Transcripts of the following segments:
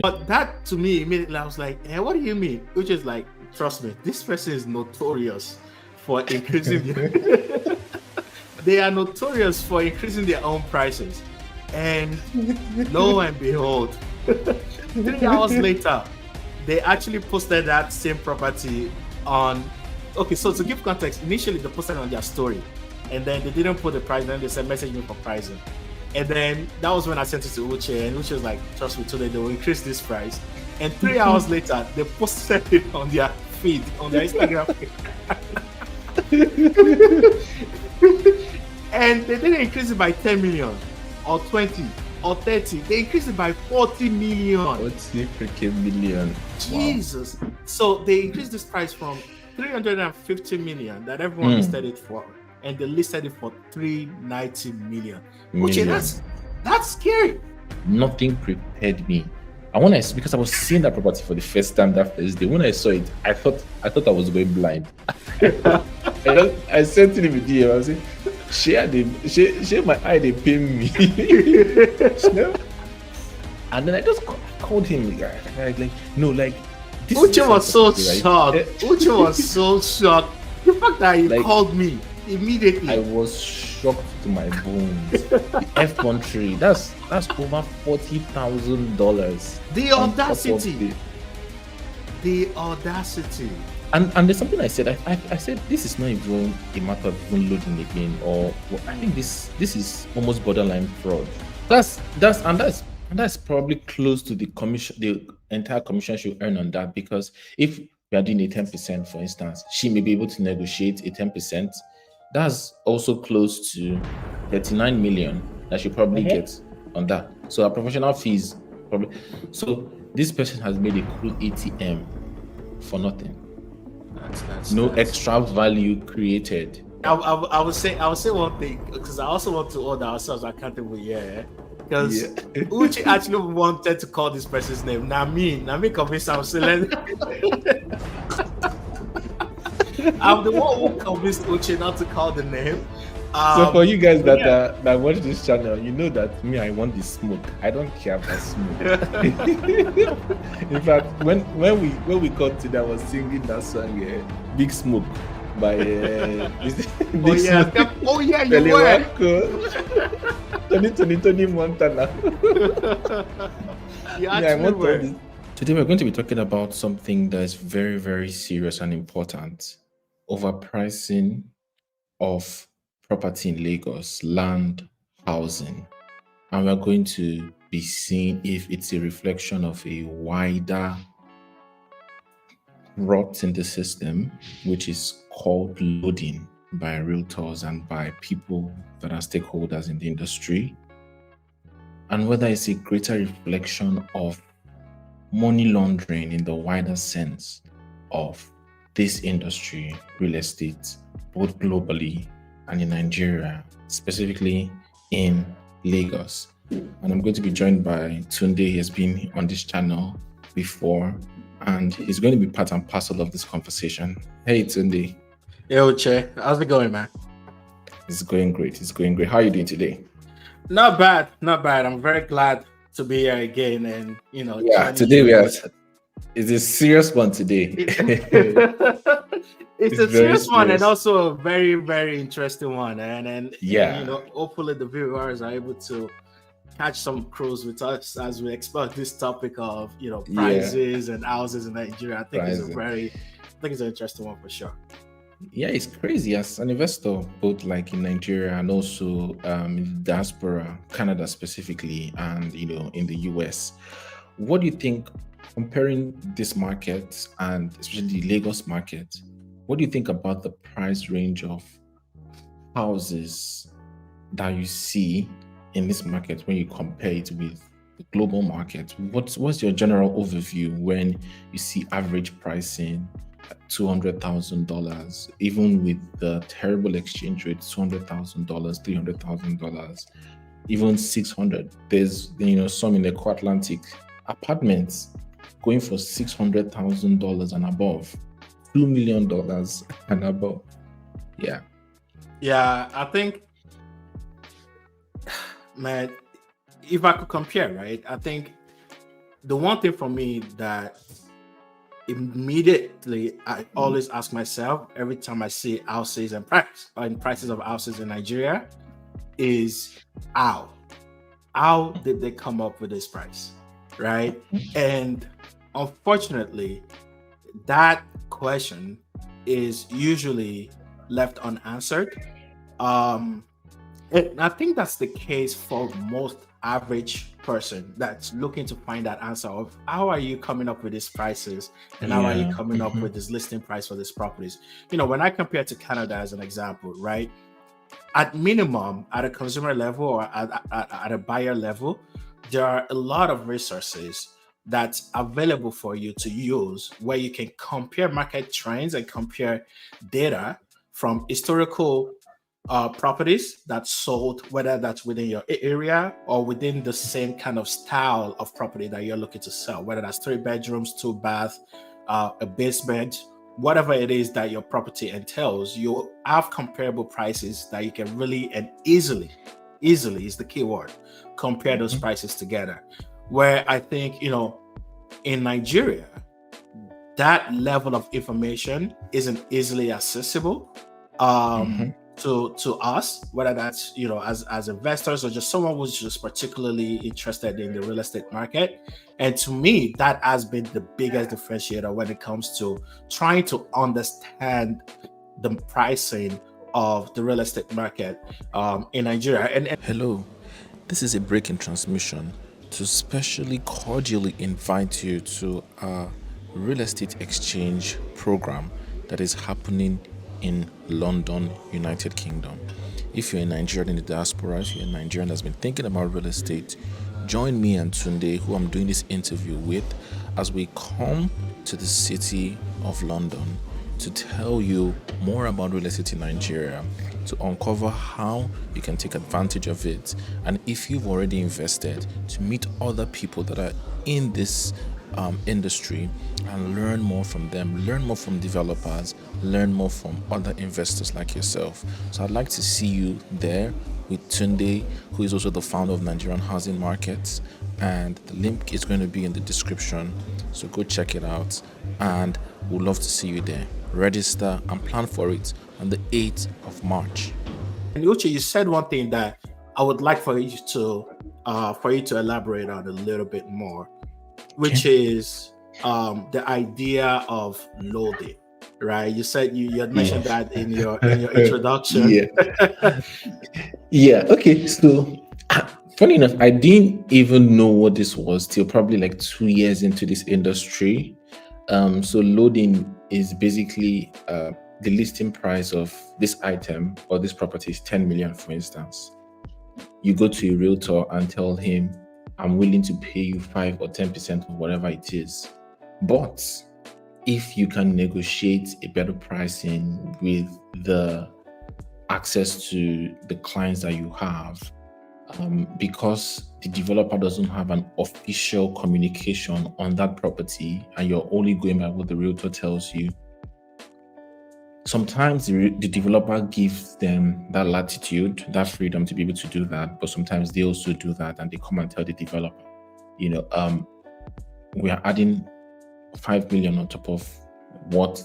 But that to me immediately I was like, what do you mean? Which is like, trust me, this person is notorious for increasing their they are notorious for increasing their own prices. And lo and behold, 3 hours later, they actually posted that same property on. Okay, so to give context, initially they posted on their story, and then they didn't put the price. Then they said message me for pricing, and then that was when I sent it to Uche, and Uche was like, "Trust me, today they will increase this price." And 3 hours later, they posted it on their feed, on their Instagram feed. And they didn't increase it by 10 million or 20 or 30. They increased it by 40 million. 40 freaking million. Jesus. Wow. So they increased this price from 350 million that everyone listed it for, and they listed it for 390 million. Uche, that's scary. Nothing prepared me. And when because I was seeing that property for the first time that first day, when I saw it, I thought I was going blind. I sent it in the DM. I was saying, share my eye, they pay me. And then I just called him. This Uche was so shocked. Uche was so shocked. The fact that he called me immediately. I was shocked to my bones. The F13, that's over $40,000. The audacity. The audacity. And there's something I said. I said this is not even a matter of even loading again, or I think this is almost borderline fraud. That's probably close to the commission, the entire commission she'll earn on that, because if we are doing a 10%, for instance, she may be able to negotiate a 10%. That's also close to 39 million that she probably gets on that. So her professional fees probably. So this person has made a cool ATM for nothing. That's extra value created. I would say one thing, because I also want to hold ourselves accountable. Yeah. Because Uche actually wanted to call this person's name. Nami convinced him. I'm the one who convinced Uche not to call the name. So for you guys that watch this channel, you know that me, I want the smoke. I don't care about smoke. In fact, when we got to that, I was singing that song, "Big Smoke" by Oh yeah, you were. Tony Montana. Today we're going to be talking about something that is very, very serious and important: overpricing of property in Lagos, land, housing. And we're going to be seeing if it's a reflection of a wider rot in the system, which is called loading by realtors and by people that are stakeholders in the industry, and whether it's a greater reflection of money laundering in the wider sense of this industry, real estate, both globally and in Nigeria, specifically in Lagos. And I'm going to be joined by Tunde. He has been on this channel before, and he's going to be part and parcel of this conversation. Hey, Tunde. Hey, Uche. How's it going, man? It's going great. How are you doing today? Not bad. I'm very glad to be here again. And, today it's a serious one today. It's a serious one, and also a very, very interesting one. And hopefully the viewers are able to catch some cruise with us as we explore this topic of prices and houses in Nigeria. I think it's an interesting one for sure. Yeah, it's crazy. As an investor, both like in Nigeria and also in diaspora, Canada specifically, and in the US, what do you think, comparing this market and especially the Lagos market? What do you think about the price range of houses that you see in this market when you compare it with the global market? What's your general overview when you see average pricing at $200,000, even with the terrible exchange rate, $200,000, $300,000, even $600,000? There's some in the Atlantic apartments going for $600,000 and above. $2 million and above. Yeah, I think, man, if I could compare, right, I think the one thing for me that immediately I always ask myself every time I see houses and prices of houses in Nigeria is how did they come up with this price, right? And unfortunately, that question is usually left unanswered. Um, and I think that's the case for most average person that's looking to find that answer of how are you coming up with these prices and how are you Yeah. coming up with this listing price for these properties. When I compare to Canada as an example, right? At minimum, at a consumer level or at a buyer level, there are a lot of resources that's available for you to use where you can compare market trends and compare data from historical properties that sold, whether that's within your area or within the same kind of style of property that you're looking to sell, whether that's 3 bedrooms, 2 bath, a basement, whatever it is that your property entails. You have comparable prices that you can really and easily is the key word, compare those prices together. Where I think, in Nigeria, that level of information isn't easily accessible to us, whether that's as investors or just someone who's just particularly interested in the real estate market. And to me, that has been the biggest differentiator when it comes to trying to understand the pricing of the real estate market in Nigeria. And Hello, this is a break in transmission to specially cordially invite you to our real estate exchange program that is happening in London, United Kingdom. If you're a Nigerian in the diaspora, if you're a Nigerian that's been thinking about real estate, join me and Tunde, who I'm doing this interview with, as we come to the city of London to tell you more about real estate in Nigeria, to uncover how you can take advantage of it, and if you've already invested, to meet other people that are in this industry and learn more from them, learn more from developers, learn more from other investors like yourself. So I'd like to see you there with Tunde, who is also the founder of Nigerian Housing Markets, and the link is going to be in the description, so go check it out, and we'd love to see you there. Register and plan for it on the 8th of March. And Uche, you said one thing that I would like for you to elaborate on a little bit more, which is the idea of loading, right? You said you had mentioned that in your introduction. Yeah. Okay. So, funny enough, I didn't even know what this was till probably like 2 years into this industry. So loading is basically the listing price of this item or this property is 10 million, for instance. You go to a realtor and tell him, I'm willing to pay you 5 or 10% of whatever it is. But if you can negotiate a better pricing with the access to the clients that you have, because the developer doesn't have an official communication on that property and you're only going by what the realtor tells you, sometimes the developer gives them that latitude, that freedom to be able to do that, but sometimes they also do that and they come and tell the developer, we are adding 5 million on top of what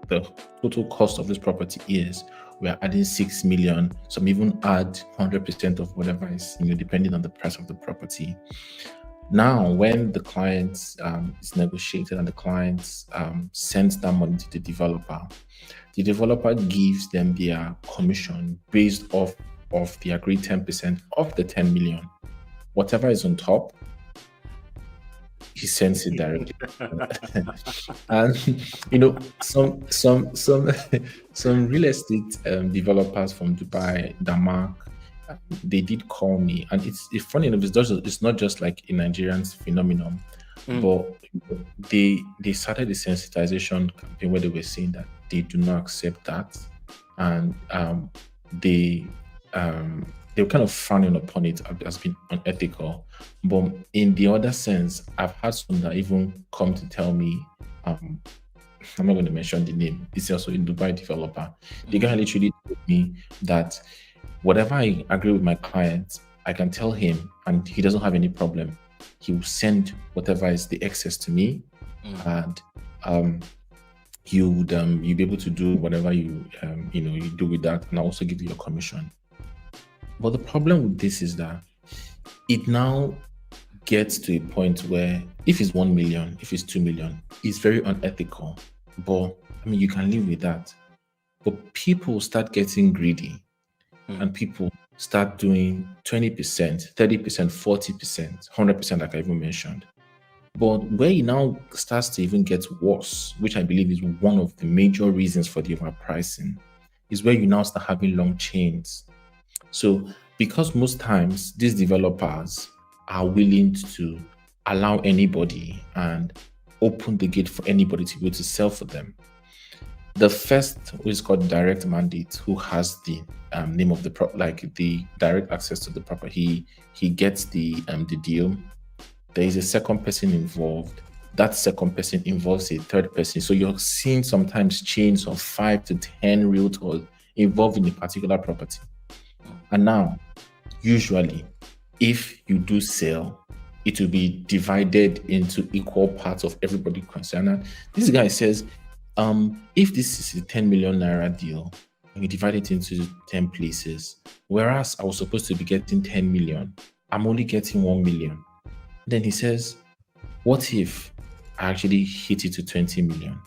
the total cost of this property is. We are adding 6 million. Some even add 100% of whatever is, depending on the price of the property. Now, when the client is negotiated and the client sends that money to the developer gives them their commission based off of the agreed 10% of the 10 million. Whatever is on top, he sends it directly. And some real estate developers from Dubai, Denmark, they did call me, and it's funny enough. It's not just like a Nigerian phenomenon, but they started the sensitization campaign where they were saying that they do not accept that, and they were kind of frowning upon it as being unethical. But in the other sense, I've had some that even come to tell me, I'm not going to mention the name, it's also a Dubai developer. The guy literally told me that whatever I agree with my client, I can tell him and he doesn't have any problem. he will send whatever is the excess to me, and you'll be able to do whatever you do with that, and I'll also give you your commission. But the problem with this is that it now gets to a point where if it's 1 million, if it's 2 million, it's very unethical. But I mean, you can live with that. But people start getting greedy, and people start doing 20%, 30%, 40%, 100%, like I even mentioned. But where it now starts to even get worse, which I believe is one of the major reasons for the overpricing, is where you now start having long chains. So because most times these developers are willing to allow anybody and open the gate for anybody to be able to sell for them. The first, who is called direct mandate, who has the name of the the direct access to the property, he gets the deal. There is a second person involved. That second person involves a third person. So you're seeing sometimes chains of 5 to 10 realtors involved in a particular property. And now, usually, if you do sell, it will be divided into equal parts of everybody concerned. And this guy says, if this is a 10 million naira deal, and you divide it into 10 places, whereas I was supposed to be getting 10 million, I'm only getting 1 million. Then he says, what if I actually hit it to 20 million?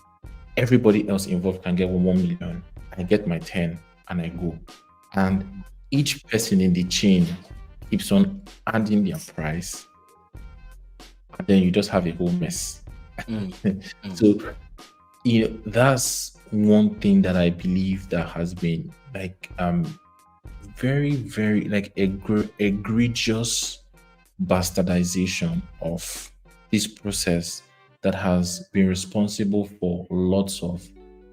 Everybody else involved can get 1 million. I get my 10 and I go. And each person in the chain keeps on adding their price. And then you just have a whole mess. So, that's one thing that I believe that has been very, very egregious bastardization of this process that has been responsible for lots of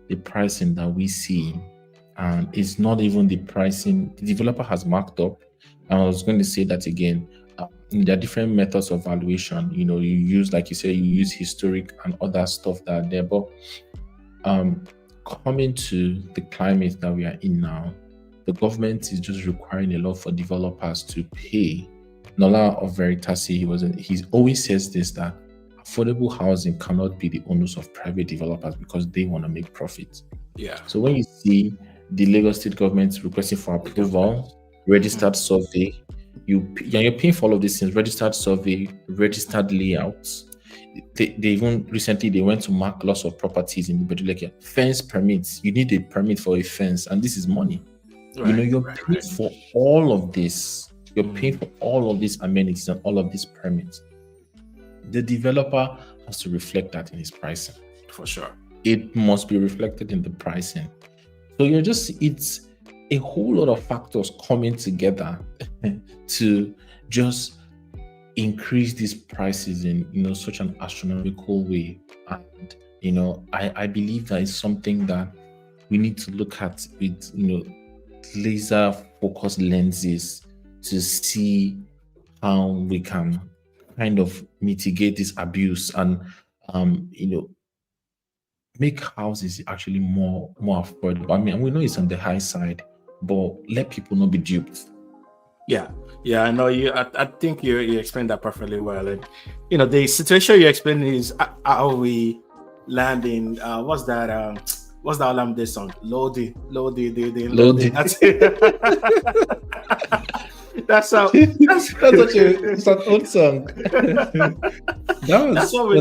the pricing that we see. And it's not even the pricing the developer has marked up. And I was going to say that again. There are different methods of valuation. You use, like you say, you use historic and other stuff that are there. But coming to the climate that we are in now, the government is just requiring a lot for developers to pay. Nola of Veritasi, he always says this, that affordable housing cannot be the onus of private developers because they want to make profit. Yeah. So when you see the Lagos State government requesting for approval, registered survey, you're paying for all of these things, registered survey, registered layouts. They even recently they went to mark lots of properties in the Beduleke. Fence permits. You need a permit for a fence, and this is money. You're paying for all of this. You're paying for all of these amenities and all of these permits. The developer has to reflect that in his pricing. For sure. It must be reflected in the pricing. So it's a whole lot of factors coming together to just increase these prices in such an astronomical way. And I believe that is something that we need to look at with laser focused lenses to see how we can kind of mitigate this abuse and make houses actually more affordable. I mean, we know it's on the high side, but let people not be duped. Yeah, I know you. I think you explained that perfectly well. And the situation you explained is how we land in what's that Olamide song? Loading. That's it. That's how. That's it's an old song. Was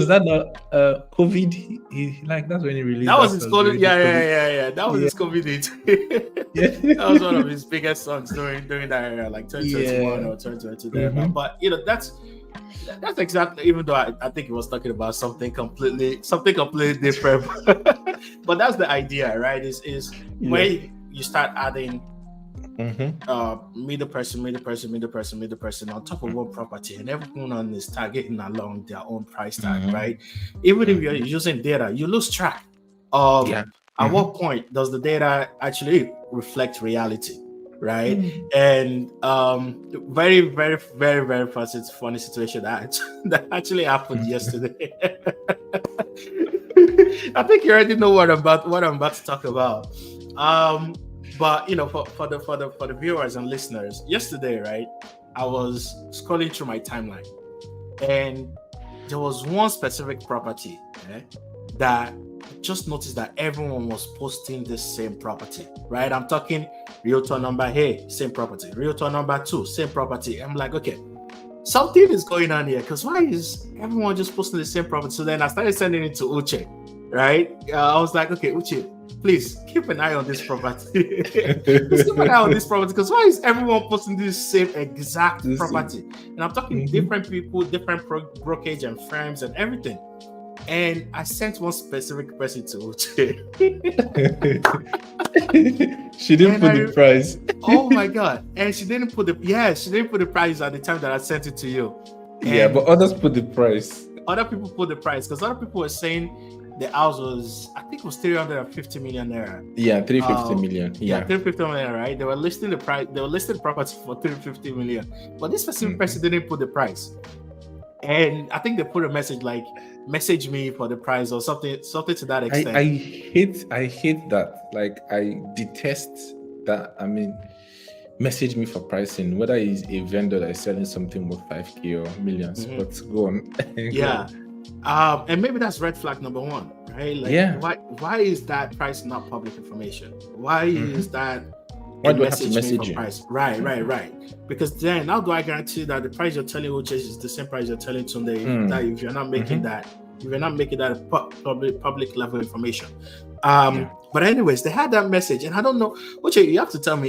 that not COVID? That's when he released. That was his COVID. Yeah. That was his COVID hit. That was one of his biggest songs during that era, like 2021 or 2022. But that's exactly. Even though I think he was talking about something completely different. But that's the idea, right? Is when you start adding. Middle person on top of one property, and everyone is targeting along their own price tag, right? Even if you're using data, you lose track of at what point does the data actually reflect reality, right? And very, very, very, very funny situation that actually happened yesterday. I think you already know what I'm about to talk about. But for the viewers and listeners, yesterday, right, I was scrolling through my timeline, And there was one specific property that just noticed that everyone was posting the same property, right? I'm talking realtor number, hey, same property. Realtor number 2, same property. I'm like, okay, something is going on here, because why is everyone just posting the same property? So then I started sending it to Uche, right? I was like, okay, Uche, please keep an eye on this property. Please keep an eye on this property, because why is everyone posting this same exact property? And I'm talking different people, different brokerage and firms and everything. And I sent one specific person to Uche. She didn't put the price. Oh my god! And she didn't put the price at the time that I sent it to you. Yeah, but others put the price. Other people put the price, because other people were saying the house was, I think it was 350 million naira. Yeah, 350 million. Yeah, 350 million, right? They were listing the price. They were listing the property for 350 million, but this specific person didn't put the price. And I think they put a message like, message me for the price or something to that extent. I hate that. Like, I detest that. I mean, message me for pricing, whether it's a vendor that is selling something worth 5k or millions. But go on. Yeah. And maybe that's red flag number 1, right? Like, yeah. Why is that price not public information? Why is that? Why do I have to message you? Price? Right. Because then, how do I guarantee that the price you're telling Uche is the same price you're telling Tunde? That if you're not making that, public level information. But anyways, they had that message, and I don't know, Uche, you have to tell me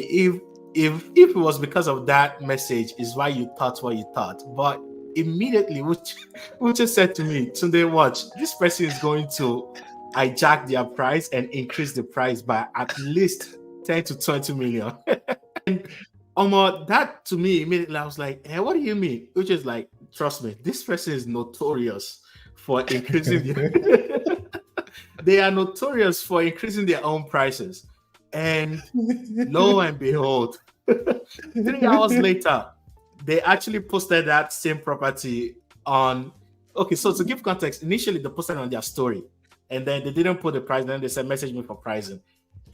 if it was because of that message is why you thought what you thought. But immediately, Uche said to me, Tunde, watch, this person is going to hijack their price and increase the price by at least 10 to 20 million. And that to me immediately, I was like, hey, what do you mean? Which is like, trust me, this person is notorious for increasing they are notorious for increasing their own prices. And lo and behold, 3 hours later, they actually posted that same property on. Okay, so to give context, initially they posted on their story, and then they didn't put the price. Then they said, message me for pricing.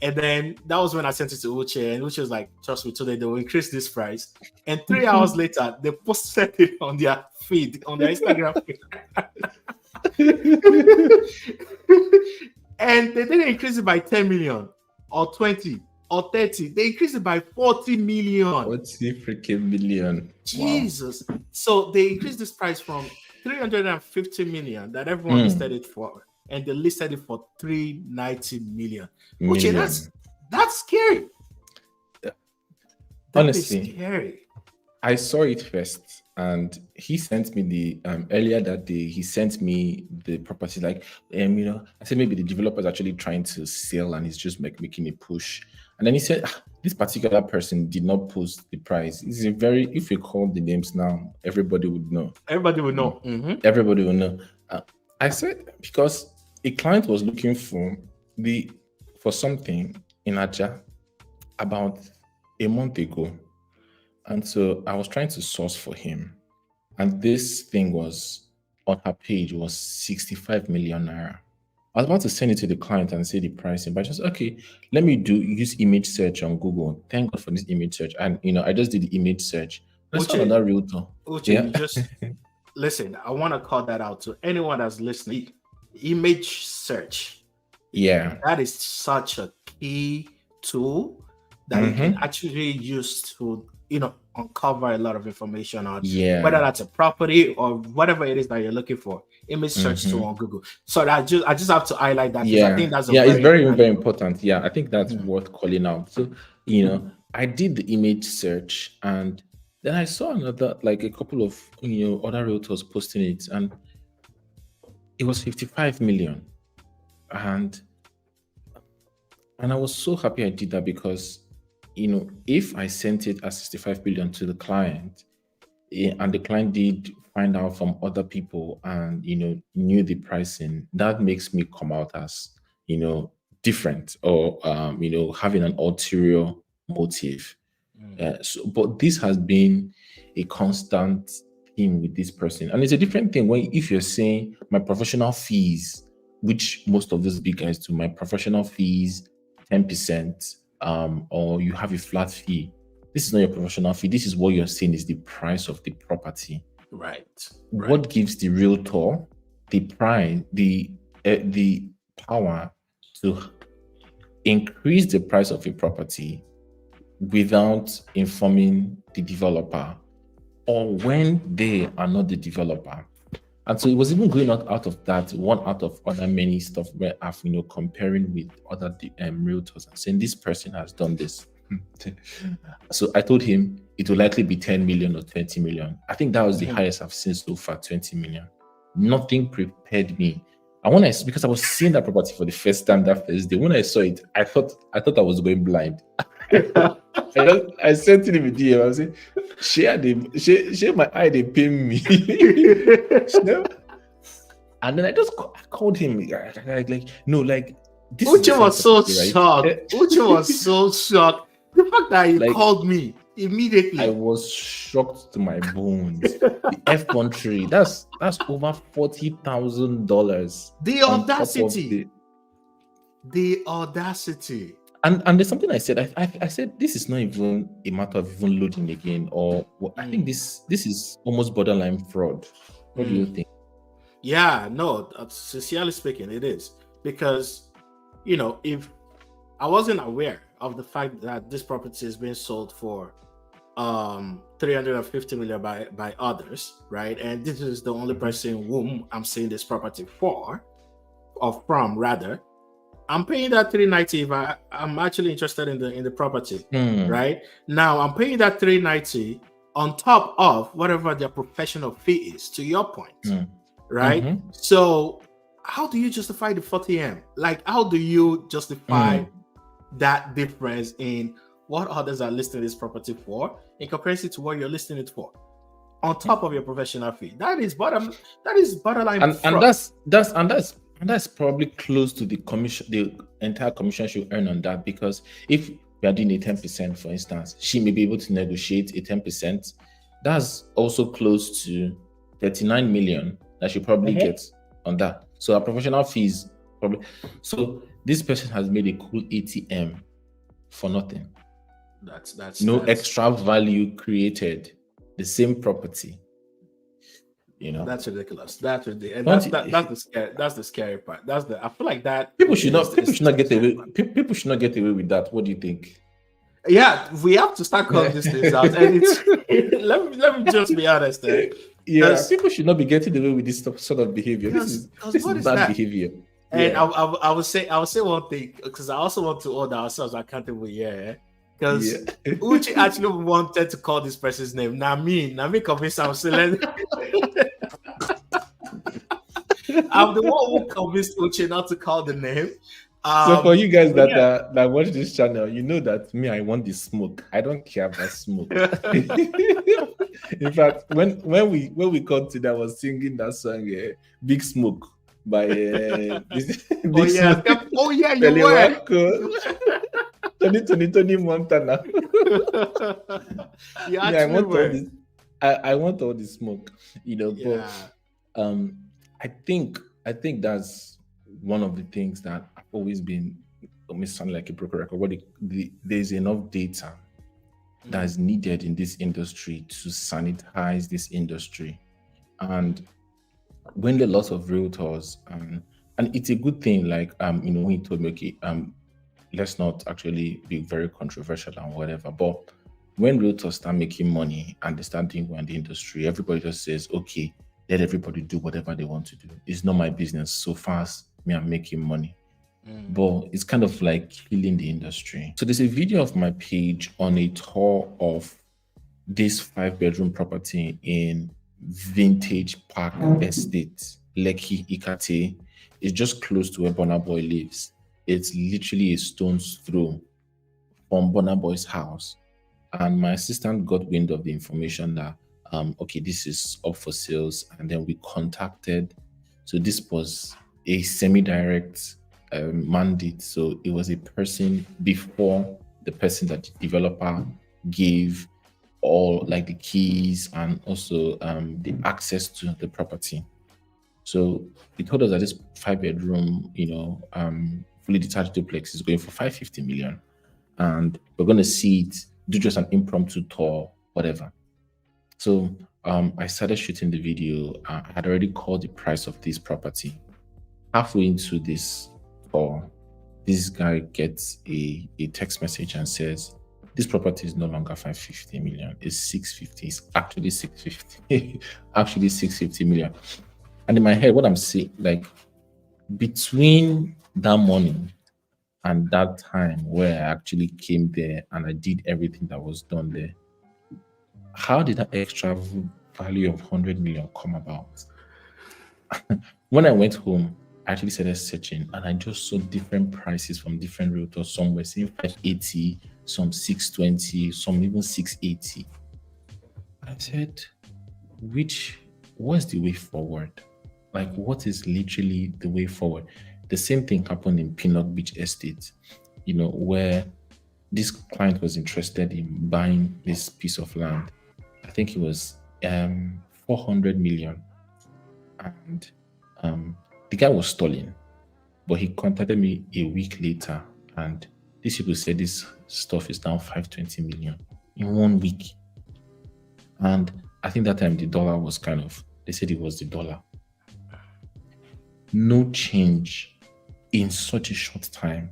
And then that was when I sent it to Uche, and Uche was like, trust me, today they will increase this price. And 3 hours later, they posted it on their feed, on their Instagram feed. And they didn't increase it by 10 million or 20 or 30. They increased it by 40 million. 40 freaking million. Jesus. Wow. So they increased this price from 350 million that everyone listed it for, and they listed it for 390 million. Which that's scary. Honestly, is scary. I saw it first, and he sent me the earlier that day. He sent me the property, like I said maybe the developer is actually trying to sell and he's just making a push. And then he said this particular person did not post the price. It's if you call the names now, everybody would know. Everybody would know. Everybody would know. I said because a client was looking for something in Aja about a month ago. And so I was trying to source for him. And this thing was on her page was 65 million naira. I was about to send it to the client and say the pricing, but I just, okay, let me use image search on Google. Thank God for this image search. And, I just did the image search. I saw another realtor. Uche, just listen, I want to call that out to anyone that's listening. Image search. Yeah. That is such a key tool that you can actually use to uncover a lot of information on whether that's a property or whatever it is that you're looking for. Image search tool on Google. So I just have to highlight that. I think that's it's very, very important. Yeah, I think that's worth calling out. So I did the image search, and then I saw another, like a couple of other realtors posting it, and it was 55 million, and I was so happy I did that because if I sent it as 65 billion to the client, and the client did find out from other people and knew the pricing, that makes me come out as different or having an ulterior motive. But this has been a constant theme with this person, and it's a different thing if you're saying my professional fees, which most of those big guys do, my professional fees 10%. Or you have a flat fee. This is not your professional fee. This is what you're saying is the price of the property. Right. What gives the realtor the prime, the power to increase the price of a property without informing the developer, or when they are not the developer? And so it was even going out of that, one out of other many stuff where I've, comparing with other realtors and saying this person has done this. So I told him it will likely be 10 million or 20 million. I think that was the highest I've seen so far, 20 million. Nothing prepared me. And because I was seeing that property for the first time that first day, when I saw it, I thought I was going blind. I said to him in DM, I was saying, share my eye, they pain me. And then I called him, this Uche was so shocked. Uche was so shocked. The fact that he called me immediately. I was shocked to my bones. The F13, that's over $40,000. The audacity. The audacity. And there's something I said. I said this is not even a matter of even loading again, or I think this is almost borderline fraud. What do you think? Yeah, no, sincerely speaking, it is. Because, if I wasn't aware of the fact that this property is being sold for 350 million by others, right? And this is the only person whom I'm seeing this property from, rather. I'm paying that 390 if I'm actually interested in the property, right? Now I'm paying that 390 on top of whatever their professional fee is, to your point, right? So how do you justify the 40M? Like, how do you justify that difference in what others are listing this property for in comparison to what you're listing it for, on top of your professional fee? That is borderline. And that's probably close to the commission, the entire commission she'll earn on that. Because if we are doing a 10%, for instance, she may be able to negotiate a 10%. That's also close to 39 million that she probably gets on that. So her professional fees probably. So this person has made a cool ATM for nothing. That's extra value created. The same property. That's ridiculous. That's ridiculous. And that's the scary part. I feel like that people should not get away with that. What do you think? Yeah, we have to start calling these things out. And let me just be honest. Yeah, people should not be getting away with this sort of behavior. This is bad behavior. And yeah. I would say one thing, because I also want to hold ourselves accountable. Yeah. Because Uche actually wanted to call this person's name. Now me convinced I'm saying I'm the one who convinced Uche not to call the name. So for you guys that watch this channel, you know that me, I want the smoke. I don't care about smoke. In fact, when we called today, I was singing that song, "Big Smoke" by Big Smoke. You were. Tony Montana. I want all the smoke, But I think that's one of the things that I've always been, almost sound like a broken record. There's enough data that's needed in this industry to sanitize this industry, and when there are lots of realtors, and it's a good thing. Like when he told me, okay, let's not actually be very controversial and whatever, but when realtors start making money and they start doing well in the industry, everybody just says, okay, let everybody do whatever they want to do. It's not my business so far as me, I'm making money. But it's kind of like killing the industry. So there's a video of my page on a tour of this 5-bedroom property in Vintage Park Estate, Lekki, Ikate. It's just close to where Burna Boy lives. It's literally a stone's throw from Burna Boy's house. And my assistant got wind of the information that, okay, this is up for sales. And then we contacted. So this was a semi-direct mandate. So it was a person before the person that the developer gave all like the keys and also the access to the property. So he told us that this 5-bedroom, fully detached duplex is going for 550 million, and we're going to see it, do just an impromptu tour, whatever. So I started shooting the video. I had already called the price of this property. Halfway into this call, this guy gets a text message and says, this property is no longer 550 million, it's 650. It's actually 650. Actually 650 million. And in my head, what I'm seeing, like between that morning and that time where I actually came there and I did everything that was done there, how did that extra value of 100 million come about? When I went home, I actually started searching and I just saw different prices from different realtors. Some were saying 580, some 620, some even 680. I said, what's the way forward? Like, what is literally the way forward? The same thing happened in Pinlock Beach Estate, where this client was interested in buying this piece of land. I think it was 400 million. And the guy was stalling, but he contacted me a week later, and these people said this stuff is now 520 million in 1 week. And I think that time the dollar was they said it was the dollar. No change in such a short time.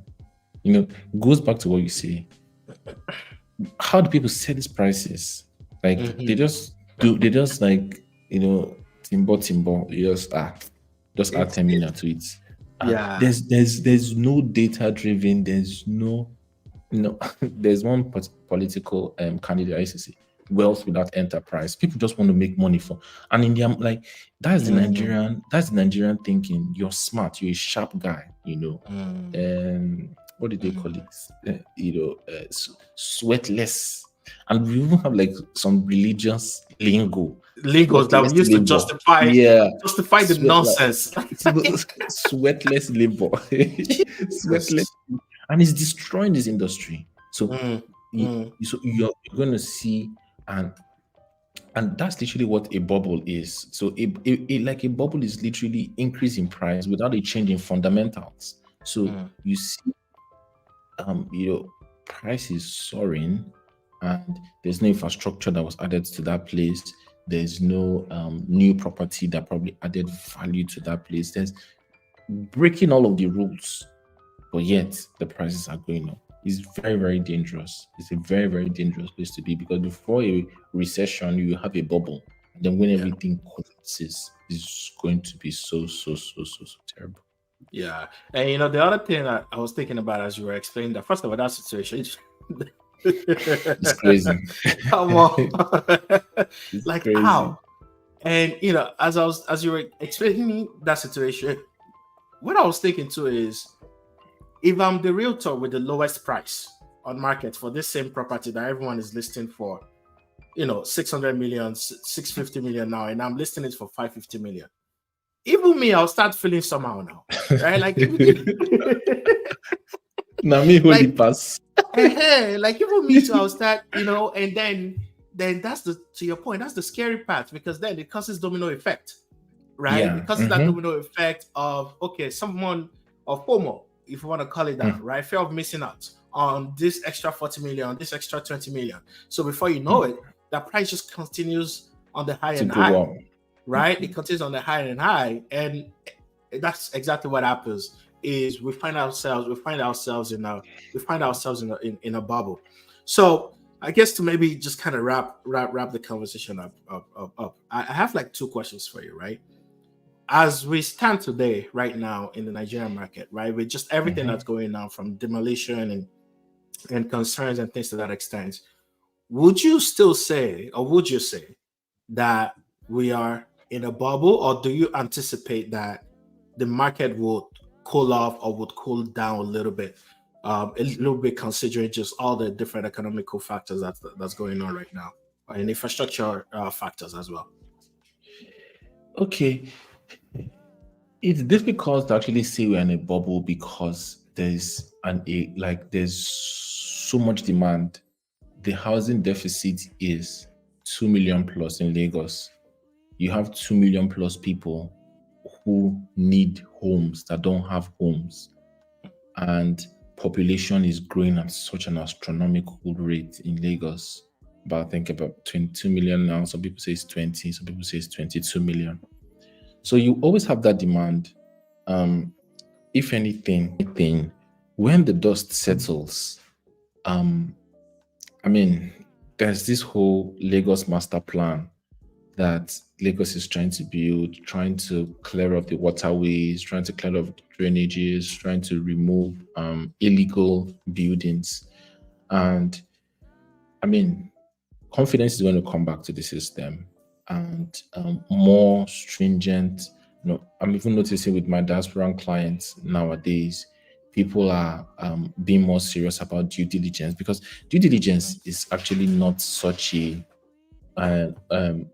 Goes back to what you say. How do people set these prices? Like they just like, timbo, you just add 10 million to it. Yeah. There's no data driven, there's no there's one political candidate I used to say, wealth without enterprise. People just want to make money and in their that's the Nigerian thinking. You're smart, you're a sharp guy, what did they call it? Sweatless. And we even have like some religious lingo that we used to justify the nonsense. Sweatless labor. Sweatless, and it's destroying this industry. So you're going to see, and that's literally what a bubble is. So like a bubble is literally increase in price without a change in fundamentals. So you see price is soaring, and there's no infrastructure that was added to that place. There's no new property that probably added value to that place. There's breaking all of the rules, but yet the prices are going up. It's very, very dangerous. It's a very, very dangerous place to be, because before a recession, you have a bubble. And then when everything collapses, it's going to be so terrible. Yeah. And the other thing that I was thinking about as you were explaining that, first of all, that situation, it's crazy. Come on. It's like crazy. How? And as you were explaining that situation, what I was thinking too is, if I'm the realtor with the lowest price on market for this same property that everyone is listing for, 600 million, 650 million now, and I'm listing it for 550 million. Even me, I'll start feeling somehow now, right? Like, now me holy pass. Like even me too, I'll start, and then that's to your point, that's the scary part, because then it causes domino effect, right? Yeah. It causes that domino effect of, someone of FOMO, if you want to call it that, right? Fear of missing out on this extra 40 million, this extra 20 million. So before you know it, that price just continues on the high and high, right? It continues on the high and high, and that's exactly what happens. Is we find ourselves in a bubble. So I guess to maybe just kind of wrap the conversation up. I have like two questions for you, right? As we stand today, right now in the Nigerian market, right, with just everything that's going on, from demolition and concerns and things to that extent, would you say that we are in a bubble, or do you anticipate that the market will cool off or would cool down a little bit, considering just all the different economical factors that's going on right now, and infrastructure factors as well? Okay, it's difficult to actually say we're in a bubble, because there's so much demand. The housing deficit is 2 million plus in Lagos. You have 2 million plus people who need homes that don't have homes, and population is growing at such an astronomical rate in Lagos. about, I think, about 22 million now. Some people say it's 20, some people say it's 22 million. So you always have that demand. If anything, when the dust settles, I mean, there's this whole Lagos master plan that Lagos is trying to build, trying to clear up the waterways, trying to clear up drainages, trying to remove illegal buildings. And I mean, confidence is going to come back to the system, and more stringent. I'm even noticing with my diasporan clients nowadays, people are being more serious about due diligence, because due diligence is actually not such a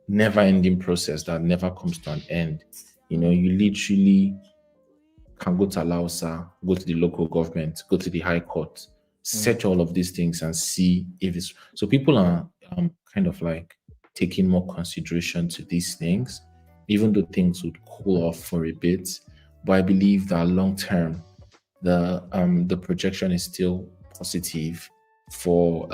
never-ending process that never comes to an end. You literally can go to Lausa, go to the local government, go to the high court, search all of these things and see if it's so. People are kind of like taking more consideration to these things, even though things would cool off for a bit. But I believe that long term, the projection is still positive for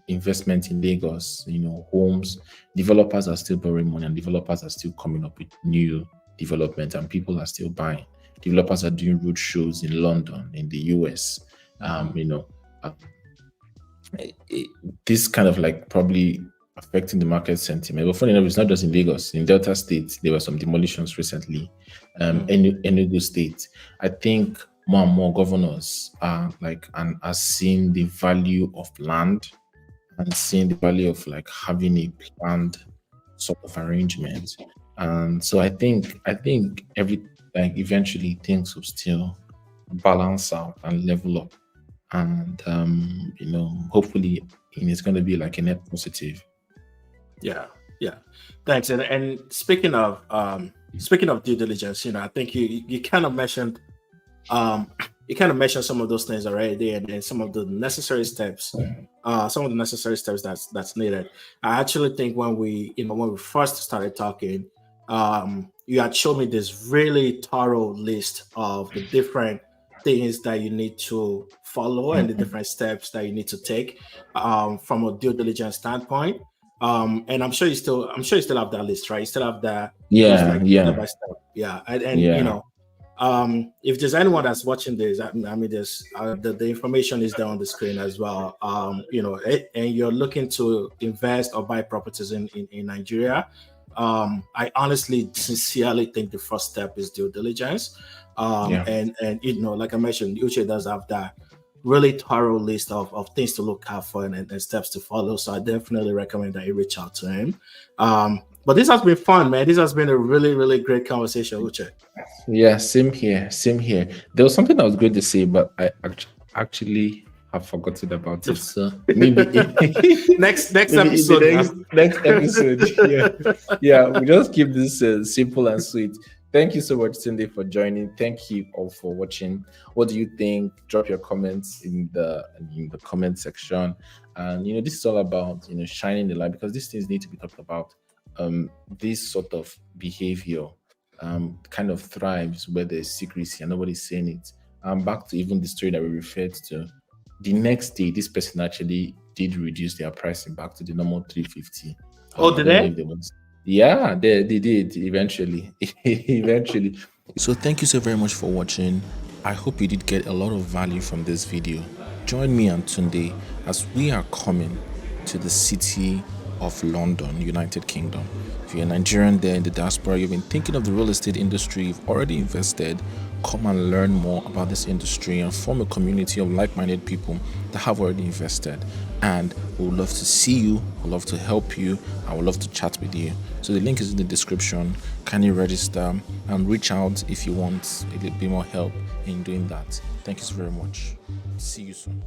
investment in Lagos. Homes, developers are still borrowing money, and developers are still coming up with new development, and people are still buying. Developers are doing road shows in London, in the US. This kind of like probably affecting the market sentiment. But funny enough, it's not just in Lagos. In Delta State, there were some demolitions recently. Enugu State, I think more and more governors are are seeing the value of land and seeing the value of like having a planned sort of arrangement. And so I think eventually things will still balance out and level up. And hopefully it's going to be like a net positive. Yeah, thanks. And speaking of due diligence, I think you kind of mentioned some of those things already, and some of the necessary steps that's needed. I actually think when we first started talking, you had shown me this really thorough list of the different things that you need to follow and the different steps that you need to take from a due diligence standpoint. And I'm sure you still have that list, right? You still have that. Step by step. Yeah. And if there's anyone that's watching this, the information is there on the screen as well. And you're looking to invest or buy properties in Nigeria. I honestly, sincerely think the first step is due diligence. And like I mentioned, Uche does have that really thorough list of things to look out for and steps to follow. So I definitely recommend that you reach out to him. But this has been fun, man. This has been a really, really great conversation, Uche. Yeah, same here. There was something that was great to say, but I actually have forgotten about it. So maybe next episode. Next episode. Yeah. We just keep this simple and sweet. Thank you so much, Cindy, for joining. Thank you all for watching. What do you think? Drop your comments in the comment section. And this is all about shining the light, because these things need to be talked about. This sort of behavior kind of thrives where there's secrecy and nobody's saying it. Back to even the story that we referred to. The next day, this person actually did reduce their pricing back to the normal 350. Oh, did they? Yeah, they did eventually. So thank you so very much for watching. I hope you did get a lot of value from this video. Join me and Tunde as we are coming to the city of London, United Kingdom. If you're a Nigerian there in the diaspora, you've been thinking of the real estate industry, you've already invested, come and learn more about this industry and form a community of like-minded people that have already invested. And we would love to see you, we'd love to help you, I would love to chat with you. So the link is in the description. Can you register and reach out if you want a little bit more help in doing that? Thank you so very much. See you soon.